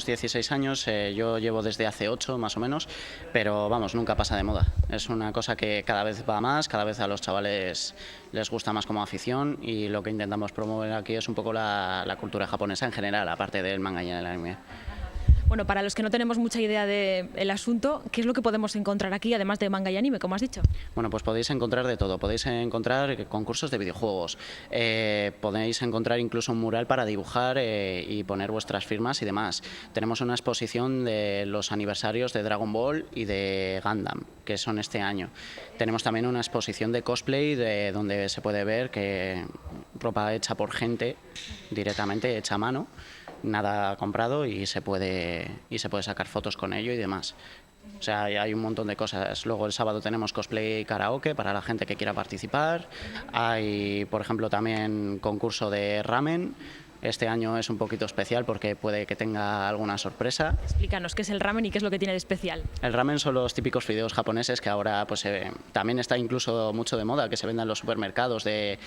16 años, yo llevo desde hace 8 más o menos, pero vamos, nunca pasa de moda. Es una cosa que cada vez va más, cada vez a los chavales les gusta más como afición, y lo que intentamos promover aquí es un poco la cultura japonesa en general, aparte del manga y el anime. Bueno, para los que no tenemos mucha idea del asunto, ¿qué es lo que podemos encontrar aquí, además de manga y anime, como has dicho? Bueno, pues podéis encontrar de todo. Podéis encontrar concursos de videojuegos, podéis encontrar incluso un mural para dibujar y poner vuestras firmas y demás. Tenemos una exposición de los aniversarios de Dragon Ball y de Gundam, que son este año. Tenemos también una exposición de cosplay donde se puede ver que ropa hecha por gente, directamente hecha a mano, nada comprado, y se puede sacar fotos con ello y demás. O sea, hay un montón de cosas. Luego el sábado tenemos cosplay y karaoke para la gente que quiera participar. Hay, por ejemplo, también concurso de ramen. Este año es un poquito especial porque puede que tenga alguna sorpresa. Explícanos qué es el ramen y qué es lo que tiene de especial. El ramen son los típicos fideos japoneses que ahora pues también está incluso mucho de moda, que se venden en los supermercados de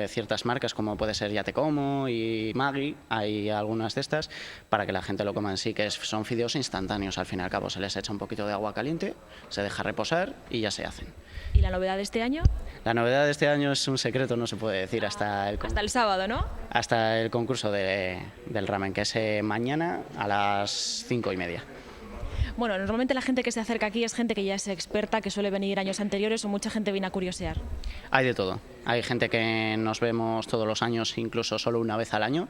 ciertas marcas, como puede ser Yatecomo y Maggi. Hay algunas de estas para que la gente lo coma en sí, que son fideos instantáneos. Al fin y al cabo se les echa un poquito de agua caliente, se deja reposar y ya se hacen. ¿Y la novedad de este año? La novedad de este año es un secreto, no se puede decir hasta el sábado, ¿no? Hasta el concurso del ramen, que es mañana a las 5:30. Bueno, normalmente la gente que se acerca aquí es gente que ya es experta, que suele venir años anteriores, o mucha gente viene a curiosear. Hay de todo. Hay gente que nos vemos todos los años, incluso solo una vez al año.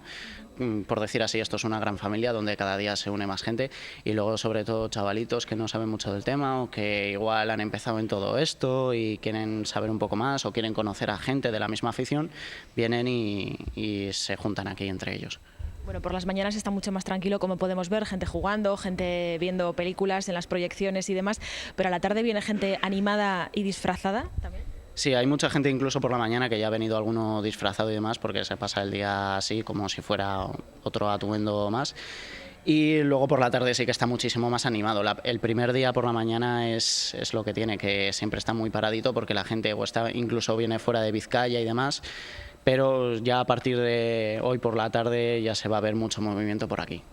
Por decir así, esto es una gran familia donde cada día se une más gente, y luego sobre todo chavalitos que no saben mucho del tema o que igual han empezado en todo esto y quieren saber un poco más o quieren conocer a gente de la misma afición, vienen y se juntan aquí entre ellos. Bueno, por las mañanas está mucho más tranquilo, como podemos ver, gente jugando, gente viendo películas en las proyecciones y demás, pero a la tarde viene gente animada y disfrazada también. Sí, hay mucha gente incluso por la mañana que ya ha venido alguno disfrazado y demás, porque se pasa el día así como si fuera otro atuendo más. Y luego por la tarde sí que está muchísimo más animado. El primer día por la mañana es lo que tiene, que siempre está muy paradito porque la gente incluso viene fuera de Vizcaya y demás, pero ya a partir de hoy por la tarde ya se va a ver mucho movimiento por aquí.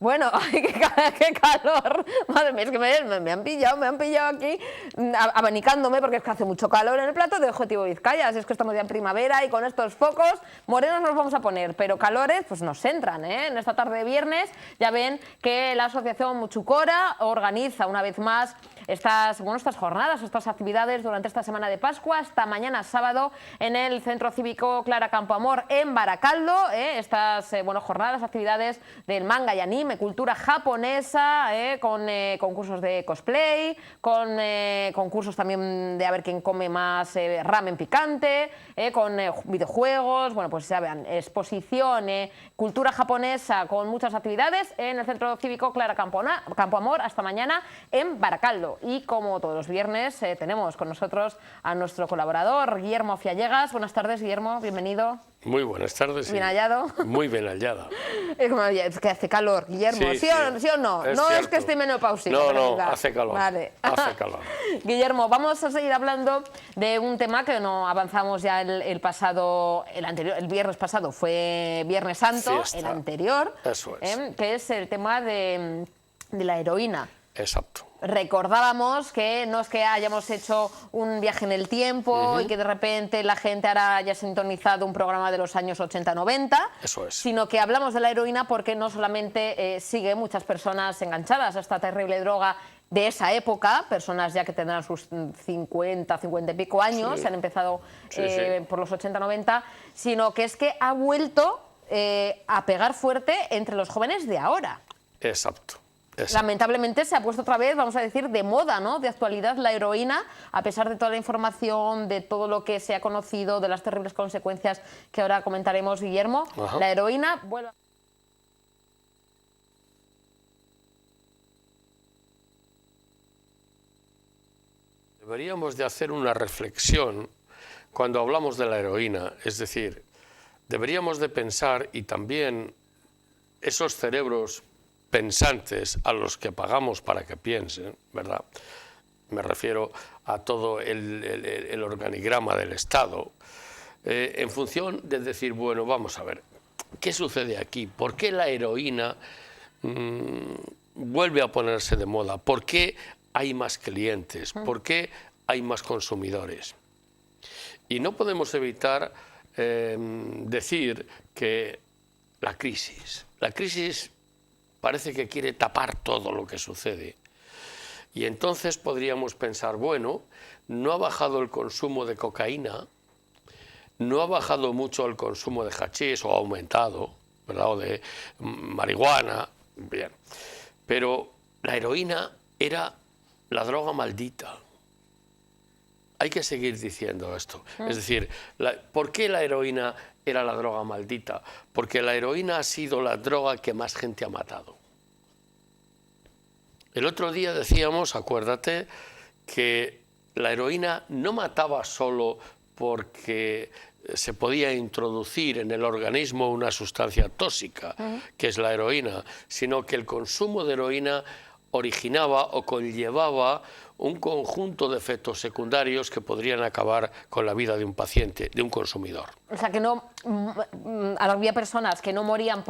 Bueno, ay, qué calor. Madre mía, es que me han pillado aquí abanicándome porque es que hace mucho calor en el plato de Objetivo Vizcaya. Es que estamos ya en primavera y con estos focos morenos nos vamos a poner, pero calores pues nos entran, ¿eh? En esta tarde de viernes ya ven que la asociación Muchucora organiza una vez más estas jornadas, estas actividades durante esta semana de Pascua, hasta mañana sábado en el Centro Cívico Clara Campoamor en Baracaldo. Estas jornadas, actividades del manga y anime, cultura japonesa, con concursos de cosplay, con concursos también de a ver quién come más ramen picante, con videojuegos, bueno, pues ya vean, exposición, cultura japonesa con muchas actividades en el Centro Cívico Clara Campoamor hasta mañana en Baracaldo. Y como todos los viernes tenemos con nosotros a nuestro colaborador Guillermo Fiallegas. Buenas tardes, Guillermo, bienvenido. Muy buenas tardes. Bien hallado. Muy bien hallada. Es que hace calor, Guillermo. ¿Sí o no? No cierto. Es que esté menopáusico. No, hace calor. Vale. Hace calor. Guillermo, vamos a seguir hablando de un tema que no avanzamos ya el viernes pasado fue Viernes Santo, Fiesta. el anterior. Eso es. Que es el tema de la heroína. Exacto. Recordábamos que no es que hayamos hecho un viaje en el tiempo y que de repente la gente ahora haya sintonizado un programa de los años 80-90, Eso es. sino que hablamos de la heroína porque no solamente sigue muchas personas enganchadas a esta terrible droga de esa época, personas ya que tendrán sus 50 y pico años, Sí. se han empezado Sí. por los 80-90, sino que es que ha vuelto a pegar fuerte entre los jóvenes de ahora. Exacto. Lamentablemente se ha puesto otra vez, vamos a decir, de moda, ¿no? De actualidad la heroína, a pesar de toda la información, de todo lo que se ha conocido, de las terribles consecuencias que ahora comentaremos, Guillermo. Ajá. La heroína vuelve. Deberíamos de hacer una reflexión cuando hablamos de la heroína, es decir, deberíamos de pensar, y también esos cerebros pensantes a los que pagamos para que piensen, ¿verdad? Me refiero a todo el organigrama del Estado, en función de decir, bueno, vamos a ver, ¿qué sucede aquí? ¿Por qué la heroína vuelve a ponerse de moda? ¿Por qué hay más clientes? ¿Por qué hay más consumidores? Y no podemos evitar decir que la crisis parece que quiere tapar todo lo que sucede. Y entonces podríamos pensar, bueno, no ha bajado el consumo de cocaína, no ha bajado mucho el consumo de hachís, o ha aumentado, ¿verdad?, o de marihuana, bien. Pero la heroína era la droga maldita. Hay que seguir diciendo esto. Es decir, ¿por qué la heroína era la droga maldita? Porque la heroína ha sido la droga que más gente ha matado. El otro día decíamos, acuérdate, que la heroína no mataba solo porque se podía introducir en el organismo una sustancia tóxica, que es la heroína, sino que el consumo de heroína originaba o conllevaba un conjunto de efectos secundarios que podrían acabar con la vida de un paciente, de un consumidor. O sea, que no había personas que no morían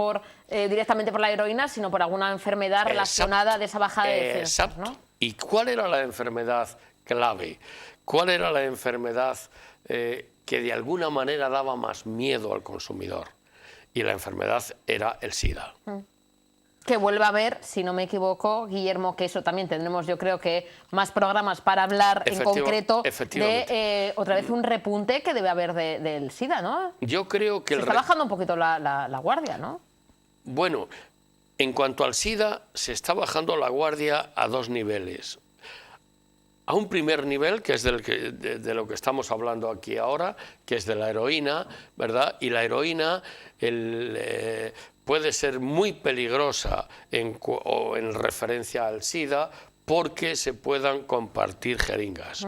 directamente por la heroína, sino por alguna enfermedad relacionada de esa bajada de defensas, ¿no? ¿Y cuál era la enfermedad clave? ¿Cuál era la enfermedad que de alguna manera daba más miedo al consumidor? Y la enfermedad era el SIDA. Que vuelva a haber, si no me equivoco, Guillermo, que eso también tendremos, yo creo que más programas para hablar en concreto de otra vez un repunte que debe haber del SIDA, ¿no? Yo creo que se está bajando un poquito la guardia, ¿no? Bueno, en cuanto al SIDA, se está bajando la guardia a dos niveles. A un primer nivel, que es de lo que estamos hablando aquí ahora, que es de la heroína, ¿verdad? Y la heroína puede ser muy peligrosa en referencia al SIDA porque se puedan compartir jeringas.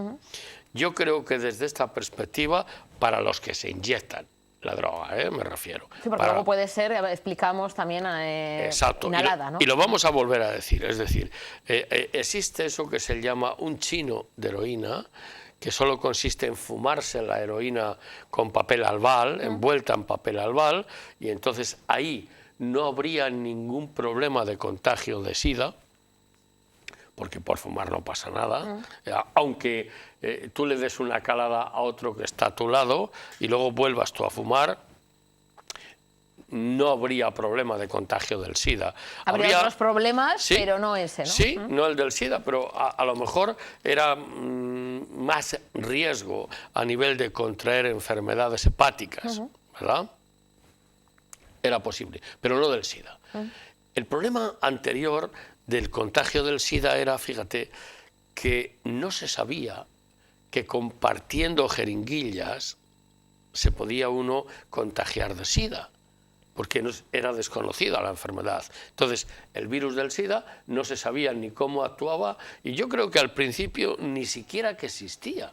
Yo creo que desde esta perspectiva, para los que se inyectan la droga, me refiero. Sí, porque luego puede ser, explicamos también, inhalada, ¿no? Y lo vamos a volver a decir, es decir, existe eso que se llama un chino de heroína, que solo consiste en fumarse la heroína con papel albal, envuelta en papel albal, y entonces ahí no habría ningún problema de contagio de SIDA, porque por fumar no pasa nada, aunque tú le des una calada a otro que está a tu lado y luego vuelvas tú a fumar, no habría problema de contagio del SIDA. Habría otros problemas, sí, pero no ese, ¿no? Sí, no el del SIDA, pero a lo mejor era más riesgo a nivel de contraer enfermedades hepáticas, ¿verdad? Era posible, pero no del SIDA. El problema anterior del contagio del SIDA era, fíjate, que no se sabía que compartiendo jeringuillas se podía uno contagiar de SIDA, porque era desconocida la enfermedad. Entonces, el virus del SIDA no se sabía ni cómo actuaba, y yo creo que al principio ni siquiera que existía.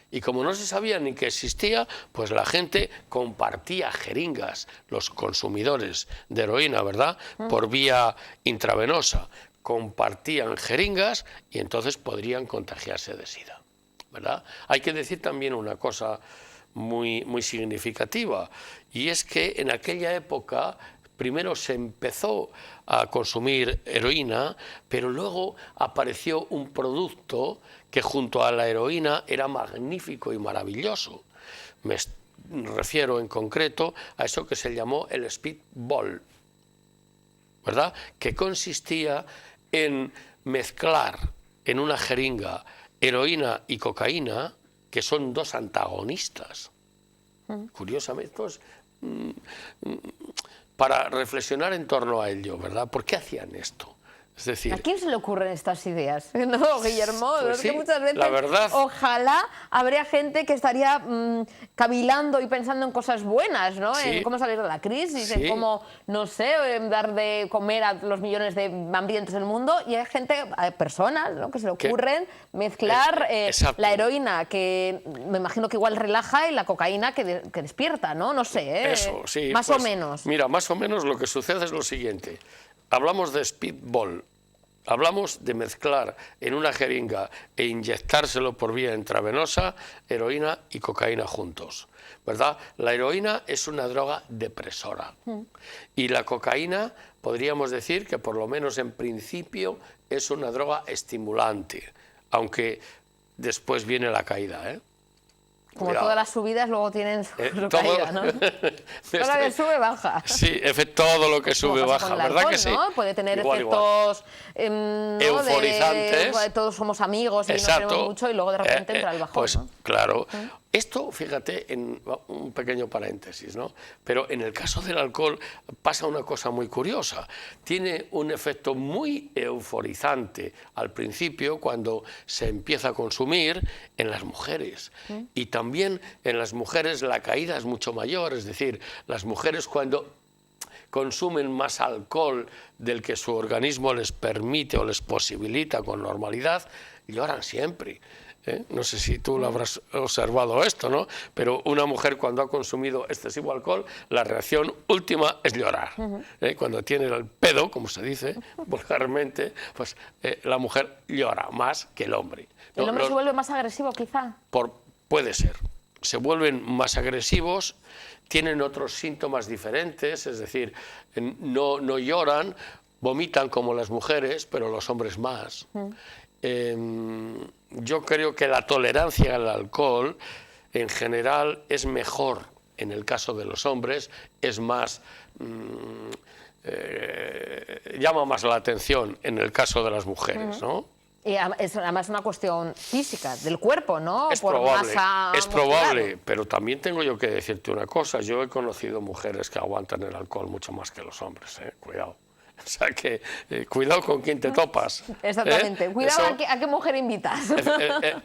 Y como no se sabía ni que existía, pues la gente compartía jeringas, los consumidores de heroína, ¿verdad?, por vía intravenosa. Compartían jeringas y entonces podrían contagiarse de SIDA, ¿verdad? Hay que decir también una cosa muy significativa, y es que en aquella época primero se empezó a consumir heroína, pero luego apareció un producto que junto a la heroína era magnífico y maravilloso. Me refiero en concreto a eso que se llamó el speedball, ¿verdad?, que consistía en mezclar en una jeringa heroína y cocaína, que son dos antagonistas. Curiosamente, entonces, para reflexionar en torno a ello, ¿verdad? ¿Por qué hacían esto? Es decir, ¿a quién se le ocurren estas ideas? No, Guillermo, pues es sí, que muchas veces, la verdad, ojalá habría gente que estaría cavilando y pensando en cosas buenas, ¿no? Sí. En cómo salir de la crisis, Sí. en cómo, no sé, dar de comer a los millones de hambrientos del mundo, y hay gente, hay personas, ¿no?, que se le ocurren mezclar la heroína, que me imagino que igual relaja, y la cocaína que despierta, ¿no? No sé, eso, sí, más pues, o menos. Mira, más o menos lo que sucede es lo siguiente. Hablamos de speedball, Hablamos de mezclar en una jeringa e inyectárselo por vía intravenosa heroína y cocaína juntos, ¿verdad? La heroína es una droga depresora y la cocaína podríamos decir que por lo menos en principio es una droga estimulante, aunque después viene la caída, ¿eh? Como Cuidado. todas las subidas luego tienen su Todo- caída, ¿no? Todo lo que sube, baja. Sí, todo lo que sube Como pasa baja, con el ¿verdad alcohol, que sí? ¿no? Puede tener Igual, efectos ¿no? Euforizantes. de todos somos amigos y nos Exacto. queremos mucho y luego de repente entra el bajón, Pues ¿no? claro. Esto, fíjate, en un pequeño paréntesis, ¿no? Pero en el caso del alcohol pasa una cosa muy curiosa. Tiene un efecto muy euforizante al principio cuando se empieza a consumir en las mujeres. Y también en las mujeres la caída es mucho mayor, es decir, las mujeres cuando consumen más alcohol del que su organismo les permite o les posibilita con normalidad, lloran siempre. No sé si tú lo habrás observado esto, ¿no? Pero una mujer cuando ha consumido excesivo alcohol, la reacción última es llorar. Cuando tiene el pedo, como se dice vulgarmente, pues la mujer llora más que el hombre. ¿El hombre se vuelve más agresivo quizá? Puede ser. Se vuelven más agresivos, tienen otros síntomas diferentes, es decir, no lloran, vomitan como las mujeres, pero los hombres más. Yo creo que la tolerancia al alcohol en general es mejor en el caso de los hombres, es más, llama más la atención en el caso de las mujeres, ¿no? Y es además una cuestión física, del cuerpo, ¿no? Es Por probable, masa es muscular. probable, pero también tengo yo que decirte una cosa, yo he conocido mujeres que aguantan el alcohol mucho más que los hombres, cuidado. O sea que, cuidado con quién te topas. Exactamente, cuidado Eso- a qué mujer invitas.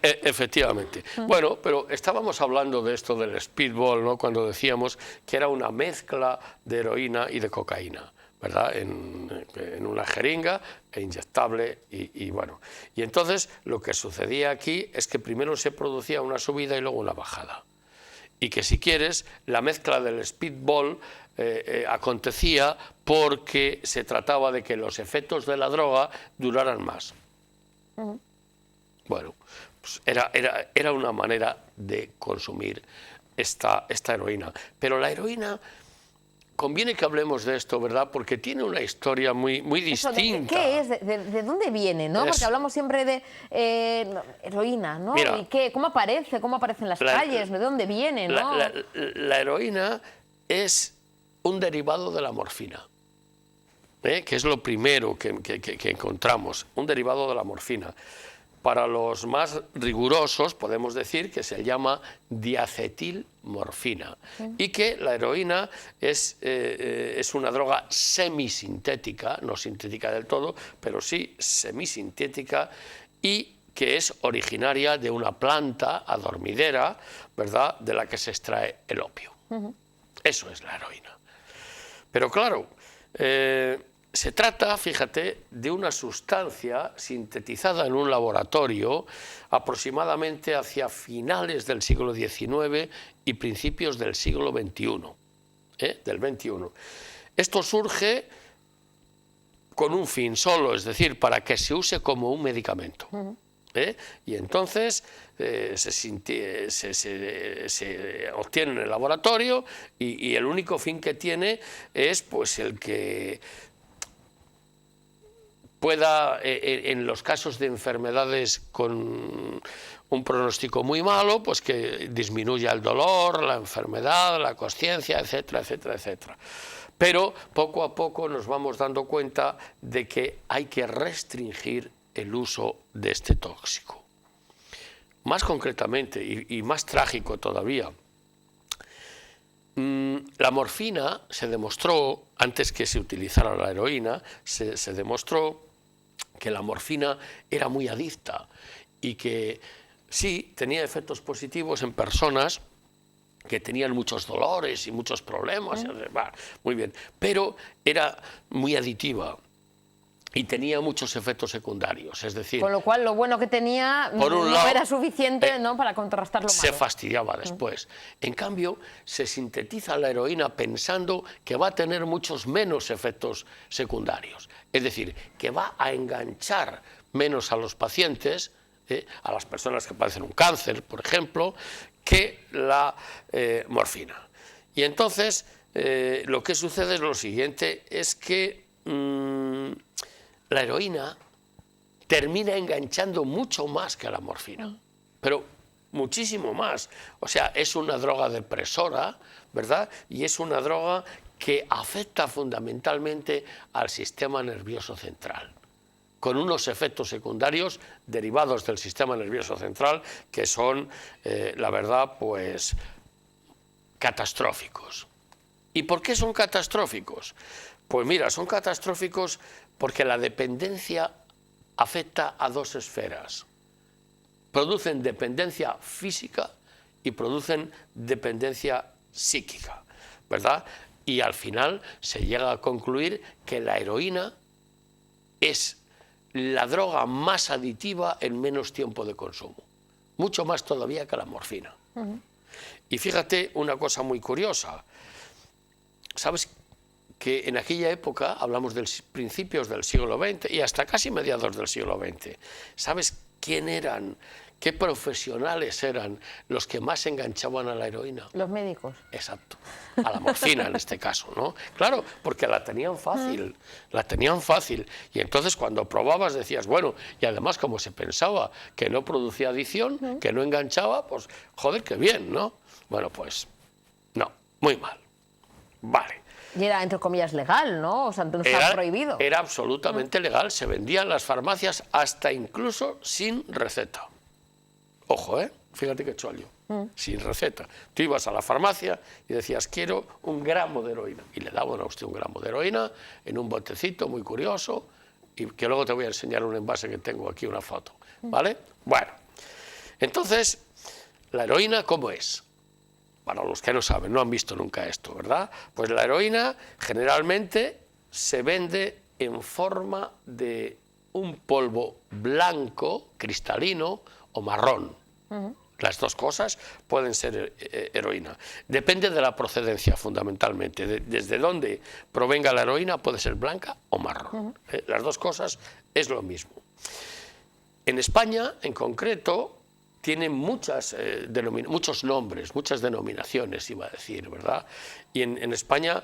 Efectivamente. Bueno, pero estábamos hablando de esto del speedball, ¿no? Cuando decíamos que era una mezcla de heroína y de cocaína, ¿verdad? En una jeringa e inyectable y bueno. Y entonces lo que sucedía aquí es que primero se producía una subida y luego una bajada. Y que si quieres, la mezcla del speedball acontecía porque se trataba de que los efectos de la droga duraran más. Bueno, pues era una manera de consumir esta heroína. Pero la heroína, conviene que hablemos de esto, ¿verdad? Porque tiene una historia muy Eso, distinta. ¿qué es? ¿De dónde viene? ¿No? Porque hablamos siempre de heroína, ¿no? Mira, ¿Y qué? ¿Cómo aparece? ¿Cómo aparece en las calles? ¿De dónde viene? ¿No? La heroína es un derivado de la morfina, que es lo primero que encontramos, un derivado de la morfina. Para los más rigurosos podemos decir que se llama diacetilmorfina y que la heroína es una droga semisintética, no sintética del todo, pero sí semisintética y que es originaria de una planta adormidera, ¿verdad?, de la que se extrae el opio. Eso es la heroína. Pero claro, se trata, fíjate, de una sustancia sintetizada en un laboratorio aproximadamente hacia finales del siglo XIX y principios del siglo XXI, del XXI. Esto surge con un fin solo, es decir, para que se use como un medicamento. Y entonces se obtiene en el laboratorio y el único fin que tiene es pues el que pueda, en los casos de enfermedades con un pronóstico muy malo, pues que disminuya el dolor, la enfermedad, la consciencia, etcétera, etcétera, etcétera. Pero poco a poco nos vamos dando cuenta de que hay que restringir el uso de este tóxico. Más concretamente, y más trágico todavía, la morfina se demostró, antes que se utilizara la heroína, se demostró que la morfina era muy adicta y que sí tenía efectos positivos en personas que tenían muchos dolores y muchos problemas, muy bien, pero era muy adictiva. y tenía muchos efectos secundarios, es decir, Con lo cual, lo bueno que tenía por un no lado, era suficiente, ¿no?, para contrastar lo se malo. fastidiaba después. En cambio, se sintetiza la heroína pensando que va a tener muchos menos efectos secundarios, es decir, que va a enganchar menos a los pacientes, a las personas que padecen un cáncer, por ejemplo, que la morfina. Y entonces, lo que sucede es lo siguiente, es que la heroína termina enganchando mucho más que la morfina, pero muchísimo más. O sea, es una droga depresora, ¿verdad? Y es una droga que afecta fundamentalmente al sistema nervioso central, con unos efectos secundarios derivados del sistema nervioso central que son, la verdad, pues catastróficos. ¿Y por qué son catastróficos? Pues mira, son catastróficos porque la dependencia afecta a dos esferas. Producen dependencia física y producen dependencia psíquica, ¿verdad? Y al final se llega a concluir que la heroína es la droga más adictiva en menos tiempo de consumo, mucho más todavía que la morfina. Y fíjate una cosa muy curiosa, ¿sabes? Que en aquella época, hablamos de principios del siglo XX y hasta casi mediados del siglo XX, ¿sabes quién eran, qué profesionales eran los que más enganchaban a la heroína? Los médicos. Exacto, a la morfina en este caso, ¿no? Claro, porque la tenían fácil, y entonces cuando probabas decías, bueno, y además como se pensaba que no producía adicción, que no enganchaba, pues joder, qué bien, ¿no? Bueno, pues no, muy mal, vale. Y era, entre comillas, legal, ¿no? O sea, no estaba prohibido. Era absolutamente legal, se vendía en las farmacias hasta incluso sin receta. Ojo, fíjate qué chollo, sin receta. Tú ibas a la farmacia y decías, quiero 1 gramo de heroína. Y le daban a usted 1 gramo de heroína en un botecito muy curioso, y que luego te voy a enseñar un envase que tengo aquí, una foto, ¿vale? Bueno, entonces, ¿la heroína cómo es? Para los que no saben, no han visto nunca esto, ¿verdad? Pues la heroína generalmente se vende en forma de un polvo blanco, cristalino o marrón. Las dos cosas pueden ser heroína. Depende de la procedencia, fundamentalmente. Desde dónde provenga la heroína puede ser blanca o marrón. Las dos cosas es lo mismo. En España, en concreto, tiene muchos nombres, muchas denominaciones, iba a decir, ¿verdad? Y en España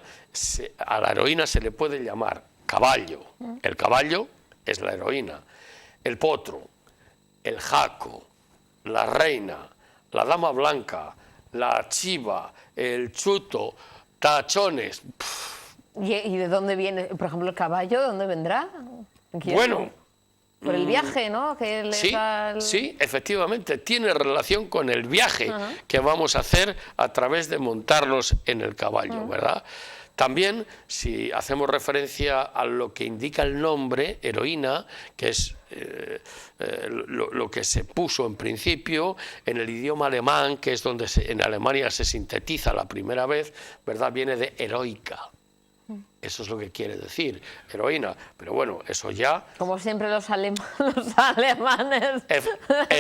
a la heroína se le puede llamar caballo. El caballo es la heroína. El potro, el jaco, la reina, la dama blanca, la chiva, el chuto, tachones. ¿Y de dónde viene, por ejemplo, el caballo? ¿De dónde vendrá? Bueno, por el viaje, ¿no? Que sí, efectivamente, tiene relación con el viaje que vamos a hacer a través de montarnos en el caballo, ¿verdad? También, si hacemos referencia a lo que indica el nombre, heroína, que es lo que se puso en principio en el idioma alemán, que es donde en Alemania se sintetiza la primera vez, ¿verdad? Viene de heroica. Eso es lo que quiere decir, heroína. Pero bueno, eso ya... Como siempre los alemanes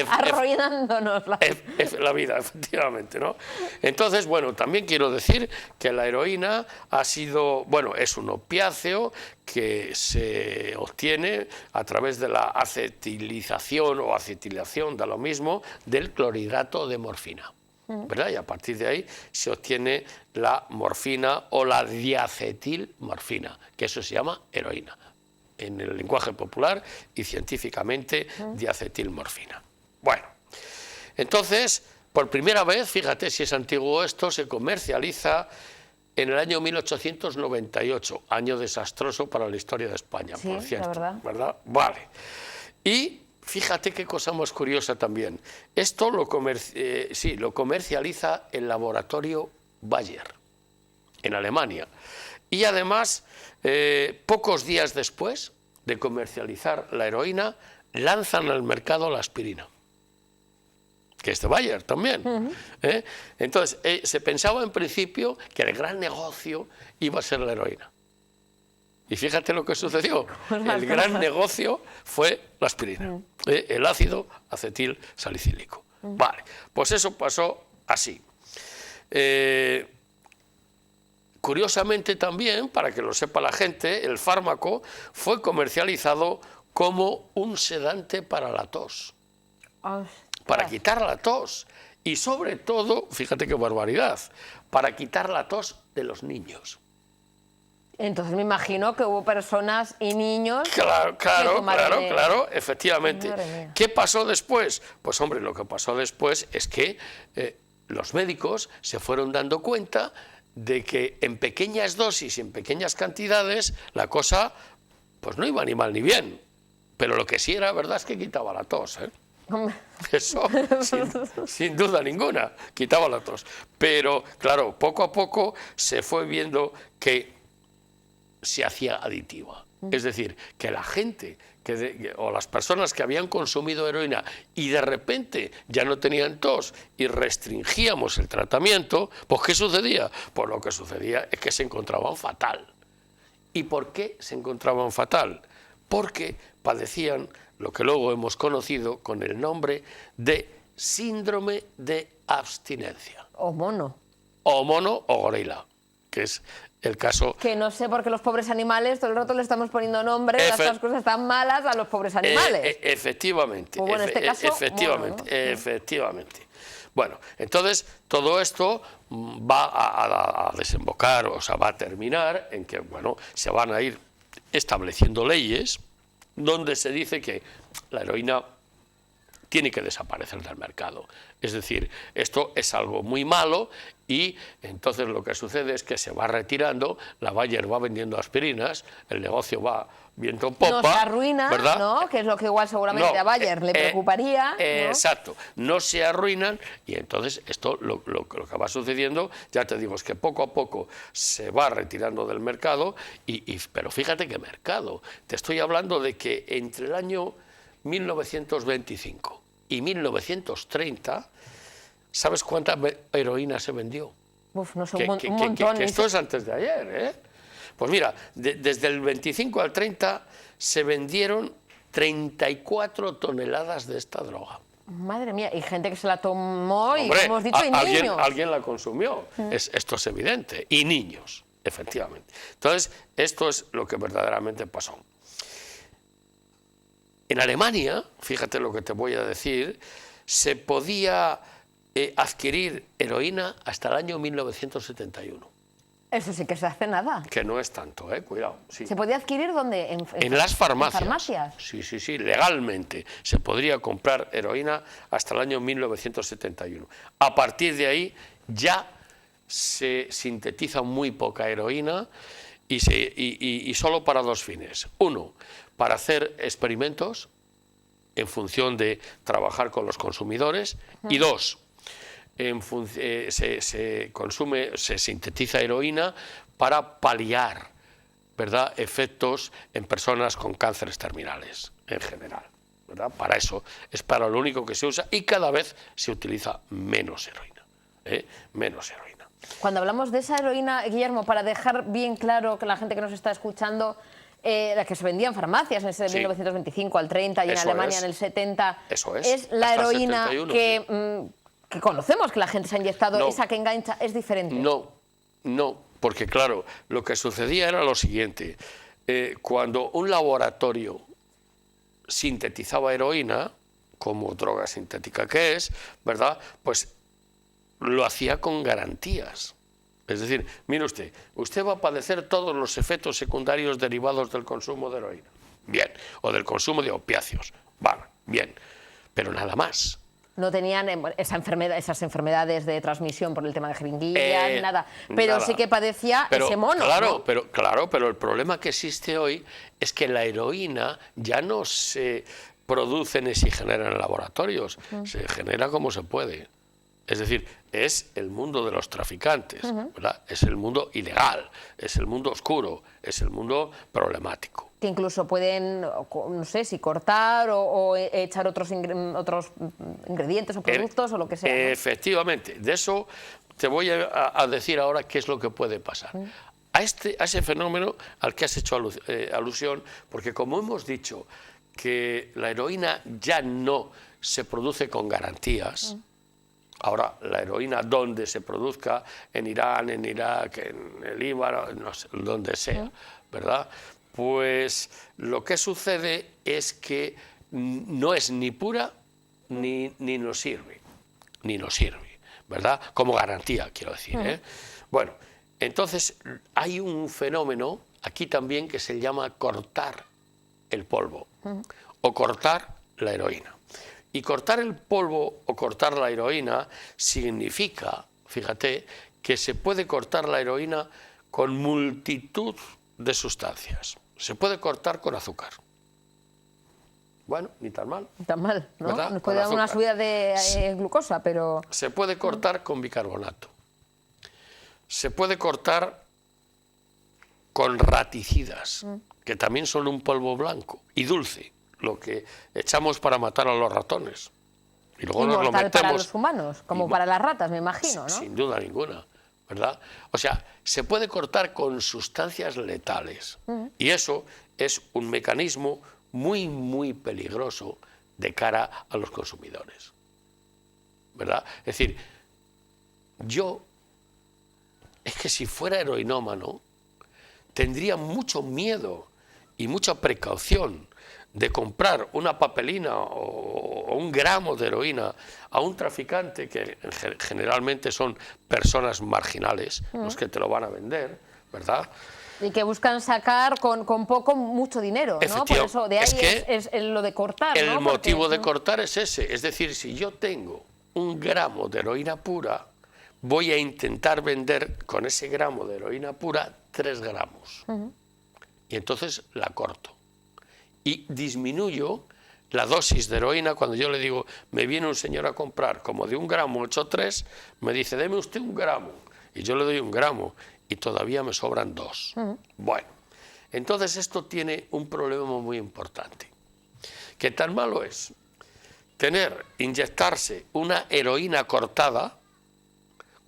arruinándonos la vida, efectivamente, ¿no? Entonces, bueno, también quiero decir que la heroína ha sido... Bueno, es un opiáceo que se obtiene a través de la acetilización o acetilación, da lo mismo, del clorhidrato de morfina, ¿verdad? Y a partir de ahí se obtiene la morfina o la diacetilmorfina, que eso se llama heroína, en el lenguaje popular y científicamente diacetilmorfina. Bueno, entonces, por primera vez, fíjate si es antiguo esto, se comercializa en el año 1898, año desastroso para la historia de España, sí, por cierto, la verdad. ¿verdad? Vale. Y fíjate qué cosa más curiosa también. Esto lo comercializa el laboratorio Bayer, en Alemania. Y además, pocos días después de comercializar la heroína, lanzan al mercado la aspirina, que es de Bayer también. Entonces, se pensaba en principio que el gran negocio iba a ser la heroína. Y fíjate lo que sucedió. El gran negocio fue la aspirina, el ácido acetil salicílico. Vale, pues eso pasó así. Curiosamente también, para que lo sepa la gente, el fármaco fue comercializado como un sedante para la tos, para quitar la tos. Y sobre todo, fíjate qué barbaridad, para quitar la tos de los niños. Entonces me imagino que hubo personas y niños... Claro, efectivamente. Madre mía. ¿Qué pasó después? Pues hombre, lo que pasó después es que los médicos se fueron dando cuenta de que en pequeñas dosis y en pequeñas cantidades la cosa pues no iba ni mal ni bien. Pero lo que sí era verdad es que quitaba la tos, ¿eh? Eso, sin duda ninguna, quitaba la tos. Pero claro, poco a poco se fue viendo que se hacía aditiva. Es decir, que la gente o las personas que habían consumido heroína y de repente ya no tenían tos y restringíamos el tratamiento, pues ¿qué sucedía? Pues lo que sucedía es que se encontraban fatal. ¿Y por qué se encontraban fatal? Porque padecían lo que luego hemos conocido con el nombre de síndrome de abstinencia. O mono. O mono o gorila, que es el caso... Que no sé por qué los pobres animales, todo el rato le estamos poniendo nombre a estas cosas tan malas a los pobres animales. Efectivamente. O bueno, en este caso, efectivamente, mono, ¿no? efectivamente. Bueno, entonces todo esto va a desembocar, o sea, va a terminar en que, bueno, se van a ir estableciendo leyes donde se dice que la heroína tiene que desaparecer del mercado. Es decir, esto es algo muy malo y entonces lo que sucede es que se va retirando, la Bayer va vendiendo aspirinas, el negocio va viento en popa. No se arruina, ¿verdad? ¿no? Que es lo que igual seguramente a Bayer le preocuparía. ¿no? Exacto, no se arruinan y entonces esto lo que va sucediendo, ya te digo, es que poco a poco se va retirando del mercado, pero fíjate qué mercado. Te estoy hablando de que entre el año 1925 y 1930, ¿sabes cuánta heroína se vendió? Uf, no sé, un montón. Que esto es antes de ayer, ¿eh? Pues mira, desde el 25 al 30 se vendieron 34 toneladas de esta droga. Madre mía, y gente que se la tomó. Hombre, y como hemos dicho, y niños. Alguien la consumió, esto es evidente, y niños, efectivamente. Entonces, esto es lo que verdaderamente pasó. En Alemania, fíjate lo que te voy a decir, se podía adquirir heroína hasta el año 1971. Eso sí que se hace nada. Que no es tanto, cuidado. Sí. ¿Se podía adquirir dónde? En las farmacias. ¿En farmacias? Sí, legalmente se podría comprar heroína hasta el año 1971. A partir de ahí ya se sintetiza muy poca heroína y solo para dos fines. Uno, para hacer experimentos en función de trabajar con los consumidores. Y dos, se sintetiza heroína para paliar, ¿verdad?, efectos en personas con cánceres terminales en general, ¿verdad? Para eso es para lo único que se usa y cada vez se utiliza menos heroína, menos heroína. Cuando hablamos de esa heroína, Guillermo, para dejar bien claro que la gente que nos está escuchando, la que se vendía en farmacias en ese de 1925 al 30 y en Alemania en el 70, es la heroína 71, que conocemos, que la gente se ha inyectado, esa que engancha, es diferente. No, porque claro, lo que sucedía era lo siguiente. Cuando un laboratorio sintetizaba heroína, como droga sintética que es, ¿verdad?, pues lo hacía con garantías. Es decir, mire usted va a padecer todos los efectos secundarios derivados del consumo de heroína. Bien, o del consumo de opiáceos. Vale, bien, pero nada más. No tenían esas enfermedades de transmisión por el tema de jeringuillas, nada. Pero sí que padecía ese mono. Claro, ¿no? pero el problema que existe hoy es que la heroína ya no se produce ni se genera en laboratorios, se genera como se puede. Es decir, es el mundo de los traficantes, ¿verdad? Es el mundo ilegal, es el mundo oscuro, es el mundo problemático. Que incluso pueden, no sé, si cortar o echar otros ingredientes o productos o lo que sea, ¿no? Efectivamente, de eso te voy a decir ahora qué es lo que puede pasar. a ese fenómeno al que has hecho alusión, porque como hemos dicho que la heroína ya no se produce con garantías, ahora la heroína donde se produzca, en Irán, en Irak, en el Líbano, no sé, donde sea, ¿verdad? Pues lo que sucede es que no es ni pura ni nos sirve, ¿verdad? Como garantía, quiero decir, ¿eh? Bueno, entonces hay un fenómeno aquí también que se llama cortar el polvo o cortar la heroína. Y cortar el polvo o cortar la heroína significa, fíjate, que se puede cortar la heroína con multitud de sustancias. Se puede cortar con azúcar. Bueno, ni tan mal. Ni tan mal, ¿no? ¿Verdad? Nos puede Con dar una azúcar. subida de glucosa, pero... Se puede cortar con bicarbonato. Se puede cortar con raticidas, que también son un polvo blanco y dulce, lo que echamos para matar a los ratones. Y luego nos lo Inmortal metemos. para los humanos, como para las ratas, me imagino, ¿no? Sin duda ninguna, ¿verdad? O sea, se puede cortar con sustancias letales. Y eso es un mecanismo muy, muy peligroso de cara a los consumidores, ¿verdad? Es decir, es que si fuera heroinómano, tendría mucho miedo y mucha precaución de comprar una papelina o un gramo de heroína a un traficante, que generalmente son personas marginales los que te lo van a vender, ¿verdad? Y que buscan sacar con poco mucho dinero, ¿no? Por eso de ahí es lo de cortar, el ¿no? motivo de cortar es ese. Es decir, si yo tengo un gramo de heroína pura, voy a intentar vender con ese gramo de heroína pura 3 gramos. Y entonces la corto. Y disminuyo la dosis de heroína. Cuando yo le digo, me viene un señor a comprar como de 1 gramo 8,3, me dice, deme usted 1 gramo. Y yo le doy 1 gramo y todavía me sobran 2. Bueno, entonces esto tiene un problema muy importante. Que tan malo es inyectarse una heroína cortada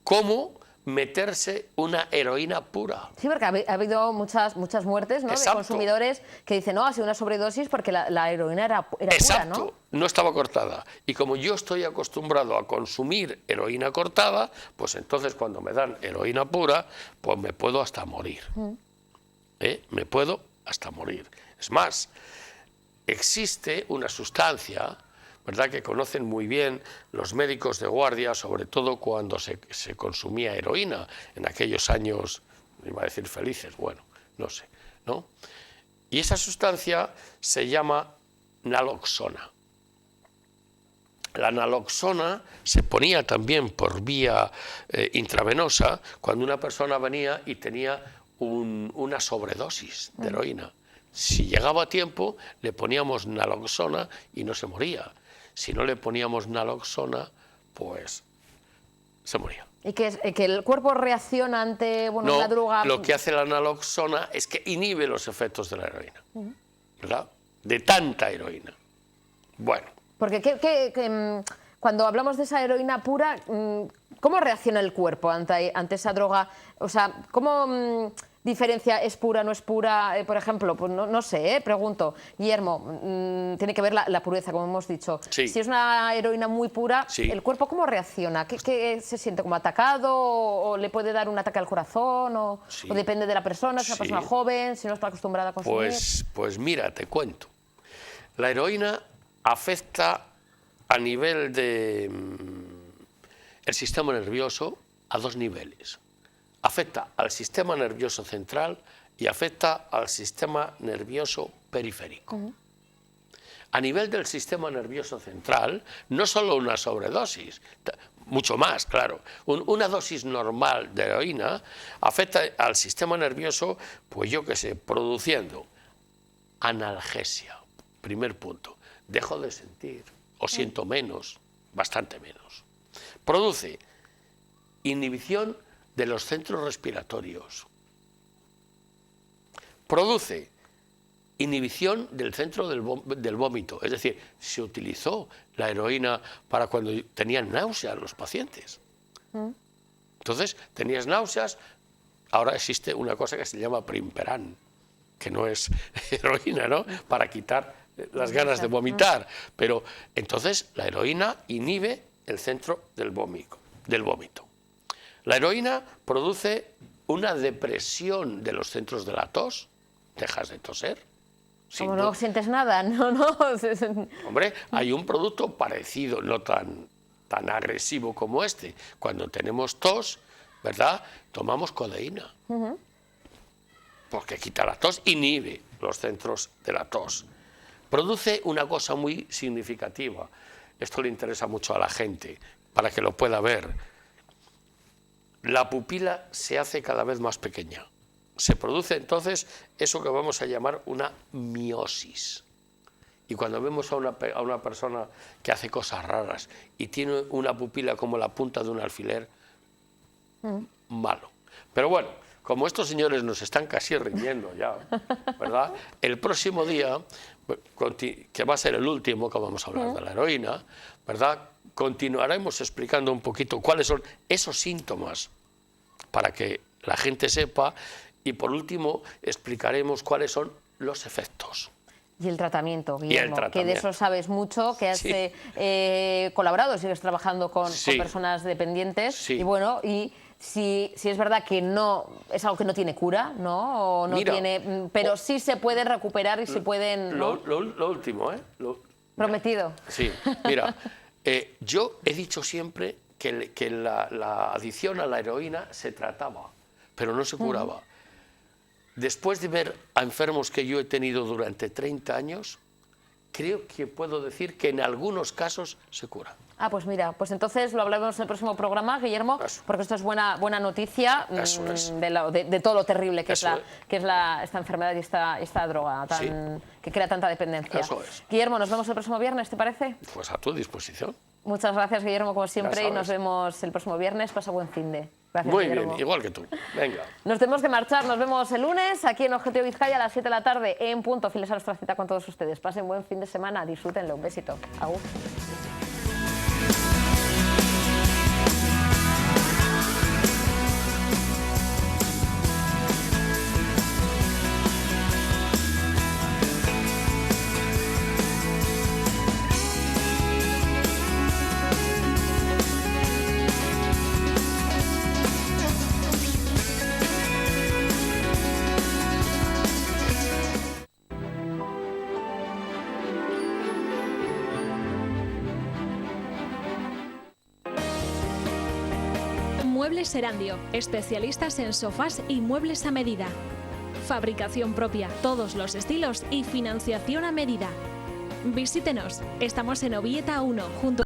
como meterse una heroína pura. Sí, porque ha habido muchas muertes, ¿no? De consumidores que dicen, no, ha sido una sobredosis porque la heroína era pura, Exacto, no estaba cortada. Y como yo estoy acostumbrado a consumir heroína cortada, pues entonces cuando me dan heroína pura, pues me puedo hasta morir. Me puedo hasta morir. Es más, existe una sustancia, ¿verdad?, que conocen muy bien los médicos de guardia, sobre todo cuando se consumía heroína en aquellos años, iba a decir felices, bueno, no sé, ¿no? Y esa sustancia se llama naloxona. La naloxona se ponía también por vía intravenosa cuando una persona venía y tenía una sobredosis de heroína. Si llegaba a tiempo, le poníamos naloxona y no se moría. Si no le poníamos naloxona, pues se moría. ¿Y que el cuerpo reacciona ante una droga? Lo que hace la naloxona es que inhibe los efectos de la heroína, ¿verdad? De tanta heroína. Bueno. Porque cuando hablamos de esa heroína pura, ¿cómo reacciona el cuerpo ante esa droga? O sea, ¿cómo diferencia es pura, no es pura? Por ejemplo, pues no sé, pregunto, Guillermo, tiene que ver la pureza, como hemos dicho. Sí. Si es una heroína muy pura, sí. ¿el cuerpo cómo reacciona? ¿Qué se siente? ¿Como atacado? ¿O le puede dar un ataque al corazón? Sí. ¿O depende de la persona? Si es una persona joven, si no está acostumbrada a consumir. Pues mira, te cuento. La heroína afecta a nivel de el sistema nervioso a 2 niveles. Afecta al sistema nervioso central y afecta al sistema nervioso periférico. A nivel del sistema nervioso central, no solo una sobredosis, mucho más, claro. Una dosis normal de heroína afecta al sistema nervioso, pues yo qué sé, produciendo analgesia. Primer punto. Dejo de sentir o siento menos, bastante menos. Produce inhibición de los centros respiratorios. Produce inhibición del centro del vómito. Es decir, se utilizó la heroína para cuando tenían náuseas los pacientes. Entonces, tenías náuseas, ahora existe una cosa que se llama Primperan, que no es heroína, ¿no? Para quitar las ganas de vomitar. Pero entonces la heroína inhibe el centro del vómito. La heroína produce una depresión de los centros de la tos, dejas de toser. Como no sientes nada, no. Hombre, hay un producto parecido, no tan agresivo como este. Cuando tenemos tos, ¿verdad? Tomamos codeína. Porque quita la tos, inhibe los centros de la tos. Produce una cosa muy significativa. Esto le interesa mucho a la gente, para que lo pueda ver. La pupila se hace cada vez más pequeña. Se produce entonces eso que vamos a llamar una miosis. Y cuando vemos a una persona que hace cosas raras y tiene una pupila como la punta de un alfiler, malo. Pero bueno, como estos señores nos están casi riñendo ya, ¿verdad? El próximo día, que va a ser el último que vamos a hablar de la heroína, ¿verdad? Continuaremos explicando un poquito cuáles son esos síntomas para que la gente sepa. Y por último, explicaremos cuáles son los efectos. Y el tratamiento, Guillermo, que de eso sabes mucho, que has colaborado, sigues trabajando con personas dependientes. Y bueno, y si es verdad que no es algo que no tiene cura, ¿no? O no tiene, pero sí se pueden recuperar y se pueden... ¿no? Lo último, ¿eh? Prometido. Sí, mira, yo he dicho siempre que la adicción a la heroína se trataba, pero no se curaba. Después de ver a enfermos que yo he tenido durante 30 años, creo que puedo decir que en algunos casos se cura. Ah, pues mira, pues entonces lo hablaremos en el próximo programa, Guillermo, porque esto es buena noticia de todo lo terrible que es esta enfermedad y esta droga que crea tanta dependencia. Eso es. Guillermo, nos vemos el próximo viernes, ¿te parece? Pues a tu disposición. Muchas gracias, Guillermo, como siempre, y nos vemos el próximo viernes. Pasa buen finde. Gracias, muy Guillermo. bien, igual que tú. Venga. Nos tenemos que marchar, nos vemos el lunes aquí en Objetivo Vizcaya a las 7 de la tarde en punto. Fieles a nuestra cita con todos ustedes. Pasen buen fin de semana, disfrútenlo. Un besito. Agur. Muebles Erandio, especialistas en sofás y muebles a medida. Fabricación propia, todos los estilos y financiación a medida. Visítenos, estamos en Ovieta 1, junto